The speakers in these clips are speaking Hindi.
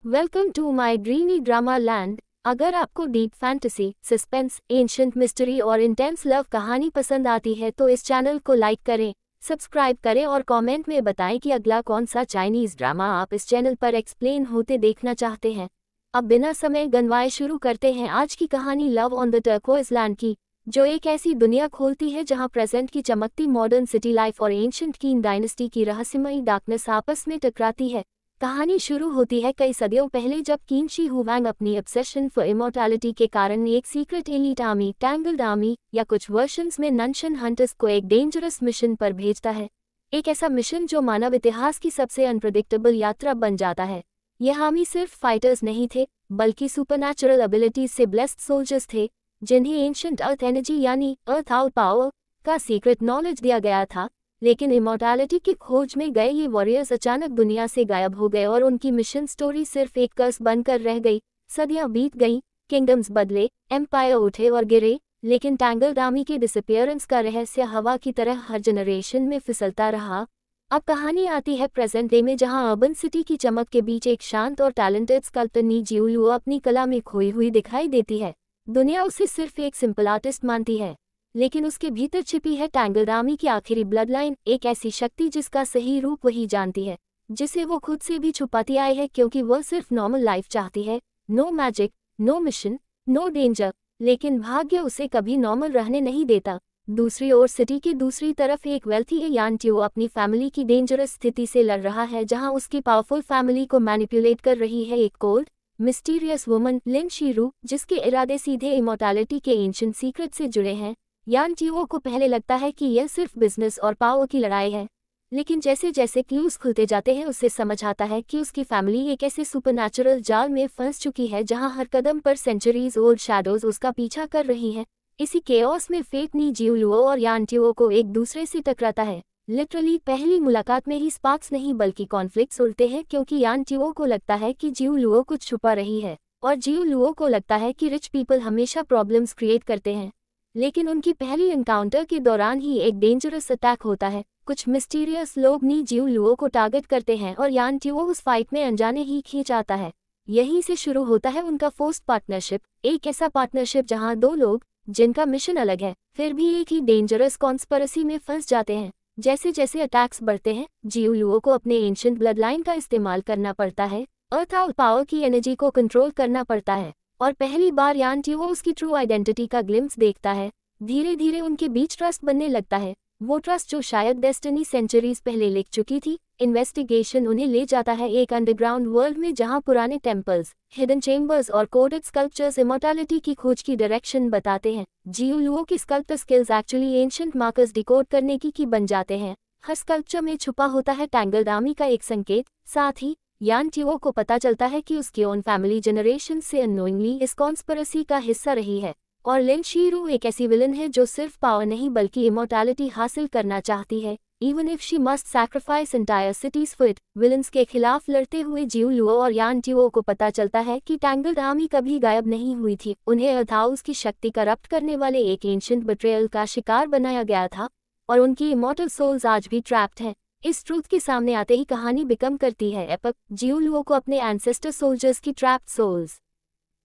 Welcome to my dreamy drama land. अगर आपको deep fantasy, suspense, ancient mystery और इंटेंस लव कहानी पसंद आती है तो इस चैनल को लाइक करें, सब्सक्राइब करें और कमेंट में बताएं कि अगला कौन सा चाइनीज ड्रामा आप इस चैनल पर एक्सप्लेन होते देखना चाहते हैं। अब बिना समय गंवाए शुरू करते हैं आज की कहानी love on the turquoise land की, जो एक ऐसी दुनिया खोलती है जहां प्रेजेंट की चमकती मॉडर्न सिटी लाइफ और एंशिएंट कीन डायनेस्टी की रहस्यमयी डार्कनेस आपस में टकराती है। कहानी शुरू होती है कई सदियों पहले जब किन शी हुआंग अपनी ऑब्सेशन फॉर इमॉर्टैलिटी के कारण एक secret elite army tangled army या कुछ वर्जन्स में नंशन हंटर्स को एक डेंजरस मिशन पर भेजता है। एक ऐसा मिशन जो मानव इतिहास की सबसे अनप्रेडिक्टेबल यात्रा बन जाता है। यह आर्मी सिर्फ फाइटर्स नहीं थे, बल्कि सुपरनैचुरल एबिलिटीज से ब्लेस्ड सोल्जर्स थे, जिन्हें एंशिएंट अर्थ एनर्जी यानी अर्थ आउट पावर का सीक्रेट नॉलेज दिया गया था। लेकिन इमॉर्टैलिटी की खोज में गए ये वॉरियर्स अचानक दुनिया से गायब हो गए और उनकी मिशन स्टोरी सिर्फ एक कर्स बनकर रह गई। सदियां बीत गईं, किंगडम्स बदले, एम्पायर उठे और गिरे, लेकिन टैंगल्ड आर्मी के डिसअपीयरेंस का रहस्य हवा की तरह हर जनरेशन में फिसलता रहा। अब कहानी आती है प्रेजेंट डे में, जहां अर्बन सिटी की चमक के बीच एक शांत और टैलेंटेड स्कल्प्टर नी जिउलुओ अपनी कला में खोई हुई दिखाई देती है। दुनिया उसे सिर्फ एक सिंपल आर्टिस्ट मानती है, लेकिन उसके भीतर छिपी है टैंगल्ड आर्मी की आखिरी ब्लड लाइन, एक ऐसी शक्ति जिसका सही रूप वही जानती है, जिसे वो खुद से भी छुपाती आई है, क्योंकि वह सिर्फ नॉर्मल लाइफ चाहती है। No magic, no mission, no danger, लेकिन भाग्य उसे कभी नॉर्मल रहने नहीं देता। दूसरी ओर सिटी के दूसरी तरफ एक वेल्थी यान टियो अपनी फैमिली की डेंजरस स्थिति से लड़ रहा है, जहां उसकी पावरफुल फैमिली को मैनिपुलेट कर रही है एक कोल्ड मिस्टीरियस वुमन लिन शीरू, जिसके इरादे सीधे इमॉर्टैलिटी के एंशिएंट सीक्रेट से जुड़े हैं। यान टियो को पहले लगता है कि यह सिर्फ बिजनेस और पावर की लड़ाई है, लेकिन जैसे जैसे क्लूज खुलते जाते हैं उसे समझ आता है कि उसकी फैमिली एक ऐसे सुपरनैचुरल जाल में फंस चुकी है जहां हर कदम पर सेंचुरीज ओल्ड शैडोज उसका पीछा कर रही हैं। इसी केओस में फेट नी जिउलुओ और यान टियो को एक दूसरे से टकराता है। लिटरली पहली मुलाकात में ही स्पार्क्स नहीं बल्कि कॉन्फ्लिक्ट्स उड़ते हैं, क्योंकि यान टियो को लगता है कि जिउलुओ कुछ छुपा रही है और जिउलुओ को लगता है कि रिच पीपल हमेशा प्रॉब्लम्स क्रिएट करते हैं। लेकिन उनकी पहली एनकाउंटर के दौरान ही एक डेंजरस अटैक होता है। कुछ मिस्टीरियस लोग नी जिउलुओ को टारगेट करते हैं और यान टियो उस फाइट में अनजाने ही खींच आता है। यहीं से शुरू होता है उनका फोर्स्ड पार्टनरशिप, एक ऐसा पार्टनरशिप जहां दो लोग जिनका मिशन अलग है फिर भी एक ही डेंजरस कॉन्स्पिरेसी में फंस जाते हैं। जैसे जैसे अटैक्स बढ़ते हैं, जिउलुओ को अपने एंशिएंट ब्लड लाइन का इस्तेमाल करना पड़ता है, अर्थ आउट पावर की एनर्जी को कंट्रोल करना पड़ता है, और पहली बार यान टियो उसकी ट्रू आइडेंटिटी का ग्लिम्स देखता है। धीरे धीरे उनके बीच ट्रस्ट बनने लगता है, वो ट्रस्ट जो शायद डेस्टिनी सेंचुरीज पहले लिख चुकी थी। इन्वेस्टिगेशन उन्हें ले जाता है एक अंडरग्राउंड वर्ल्ड में, जहां पुराने टेम्पल्स, हिडन चेम्बर्स और कोडेड स्कल्पचर्स इमॉर्टैलिटी की खोज की डायरेक्शन बताते हैं। जिउलुओ की sculptor skills actually ancient markers decode करने की बन जाते हैं। हर स्कल्पचर में छुपा होता है टैंगल्ड आर्मी का एक संकेत। साथ ही यान टियो को पता चलता है कि उसकी ओन फैमिली जनरेशन से अननोइंगली इस कॉन्स्पिरेसी का हिस्सा रही है, और लिन शीरू एक ऐसी विलन है जो सिर्फ पावर नहीं बल्कि इमॉर्टैलिटी हासिल करना चाहती है, even if she must sacrifice entire cities for it. Villains के खिलाफ लड़ते हुए जिउलुओ और यान टियो को पता चलता है कि टैंगल्ड आर्मी कभी गायब नहीं हुई थी, उन्हें अर्थ हाउस की शक्ति करप्ट करने वाले एक एंशिएंट बिट्रेयल का शिकार बनाया गया था, और उनकी इमॉर्टल सोल्स आज भी ट्रैप्ड हैं। इस ट्रूथ के सामने आते ही कहानी बिकम करती है एपिक। जिउलुओ को अपने एंसेस्टर सोल्जर्स की ट्रैप्ड सोल्स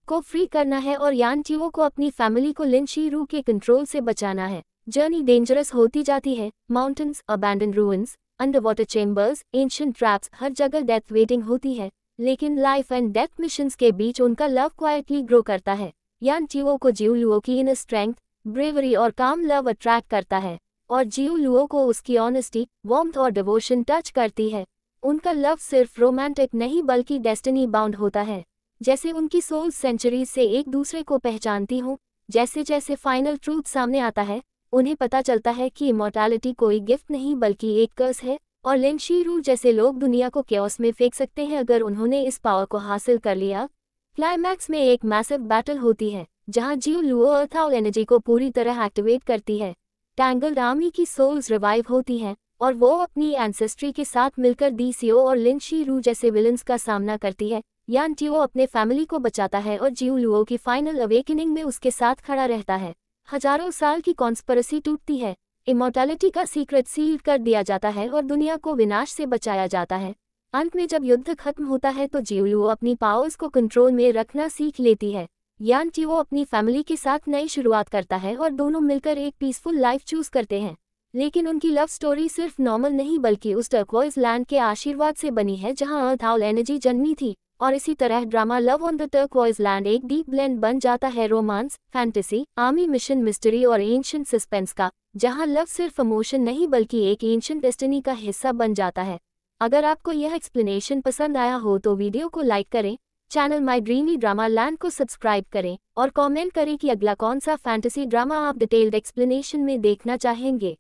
को फ्री करना है और यान टियो को अपनी फैमिली को लिन शीरू के कंट्रोल से बचाना है। जर्नी डेंजरस होती जाती है, mountains, abandoned ruins, underwater chambers, ancient traps, हर जगह डेथ वेटिंग होती है, लेकिन लाइफ एंड डेथ मिशंस के बीच उनका लव क्वाइटली ग्रो करता है। यान टियो को जिउलुओ की इनर स्ट्रेंथ, ब्रेवरी और काम लव अट्रैक्ट करता है, और जिउलुओ को उसकी ऑनेस्टी, वार्मथ और डिवोशन टच करती है। उनका लव सिर्फ रोमांटिक नहीं बल्कि डेस्टिनी बाउंड होता है, जैसे उनकी सोल्स सेंचुरीज से एक दूसरे को पहचानती हूँ। जैसे जैसे फाइनल ट्रूथ सामने आता है, उन्हें पता चलता है कि इमॉर्टैलिटी कोई गिफ्ट नहीं बल्कि एक कर्स है, और लिन शीरू जैसे लोग दुनिया को केओस में फेंक सकते हैं अगर उन्होंने इस पावर को हासिल कर लिया। क्लाइमैक्स में एक मैसिव बैटल होती है, जहां जिउलुओ अर्थ आउट एनर्जी को पूरी तरह एक्टिवेट करती है। टैंगल्ड आर्मी की सोल्स रिवाइव होती हैं, और वो अपनी एंसेस्ट्री के साथ मिलकर डीसीओ और लिन शीरू जैसे विलन्स का सामना करती है। यान टियो अपने फैमिली को बचाता है और जिउलुओ की फाइनल अवेकनिंग में उसके साथ खड़ा रहता है। हजारों साल की कॉन्स्पिरेसी टूटती है, इमॉर्टैलिटी का सीक्रेट सील कर दिया जाता है और दुनिया को विनाश से बचाया जाता है। अंत में जब युद्ध खत्म होता है तो जिवलू अपनी पावर्स को कंट्रोल में रखना सीख लेती है। यान वो अपनी फैमिली के साथ नई शुरुआत करता है और दोनों मिलकर एक पीसफुल लाइफ चूज करते हैं। लेकिन उनकी लव स्टोरी सिर्फ नॉर्मल नहीं बल्कि उस टर्क्वाइज लैंड के आशीर्वाद से बनी है जहां अर्थ आउल एनर्जी जन्मी थी। और इसी तरह drama love on the turquoise land एक डीप ब्लेंड बन जाता है romance, fantasy, army mission, mystery और एंशिएंट सस्पेंस का, जहां लव सिर्फ इमोशन नहीं बल्कि एक एंशिएंट डेस्टिनी का हिस्सा बन जाता है। अगर आपको यह एक्सप्लेनेशन पसंद आया हो तो वीडियो को लाइक करें, channel my dreamy drama land को सब्सक्राइब करें और कमेंट करें कि अगला कौन सा फैंटेसी ड्रामा आप डिटेल्ड एक्सप्लेनेशन में देखना चाहेंगे।